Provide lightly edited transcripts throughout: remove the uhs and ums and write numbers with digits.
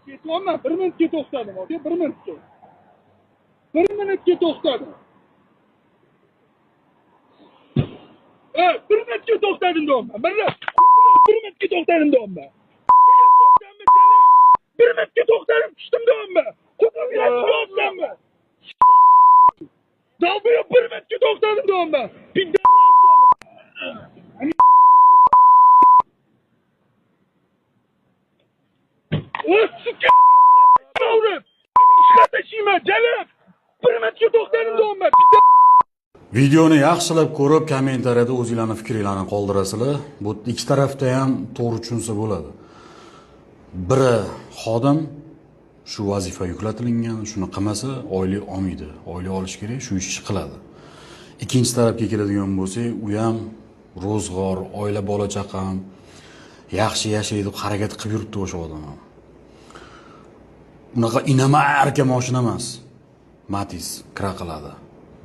Ketyapman, 1 minutga to'xtadim, aka, 1 minutga. 1 minutga to'xtadim. 1 minutga to'xtadim deyapman. 1 minutga to'xtadim deyapman. 1 minutga to'xtadim tushdim deyapman. Qo'pib yotibsanmi? Dalbiyo 1 minutga to'xtadim deyapman. Videoni yaxshilab ko'rib, kommentariyada o'zingizlarning fikringizni qoldirasizlar. Bu ikki tarafda ham to'g'ri tushunsa bo'ladi. Biri xodim shu vazifa yuklatilingan, shuni qilmasa oylik olmaydi. Oylik olish kerak, shu ishni qiladi. Ikkinchi tarafga keladigan bo'lsak, u ham ro'zg'or, oila bola chaqam yaxshi yashaydi deb harakat qilib yuribdi o'sha odam ham. Unaqa inamarka mashina emas. Matiz kira qiladi.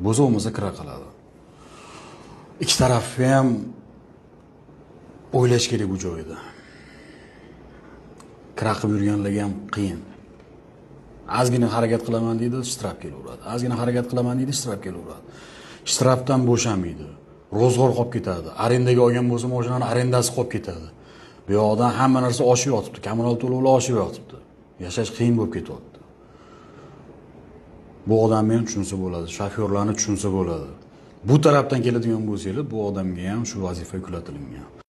Bo'zi bo'lmasa kira qiladi. Ikki tarafga ham o'ylash kerak bu joyda. Kira qilib yurganligi ham qiyin. Ozgina harakat qilaman deydi, shtraf kelaveradi. Ozgina harakat qilaman deydi, shtraf kelaveradi. Shtrafdan bo'shamaydi. Ro'zg'or qolib ketadi. Arendaga olgan bo'lsa, mashinani arendasi qolib ketadi. Bu yoqdan hamma narsa oshib yotibdi. Kommunal to'lovlar oshib yotibdi. Yashash qiyin bo'lib ketyapti. Bu odamni tushunsa bo'ladi, shofyorlarni tushunsa bo'ladi. Bu tarafdan keladigan bo'lsanglar, bu odamga ham shu vazifa yuklatilingan.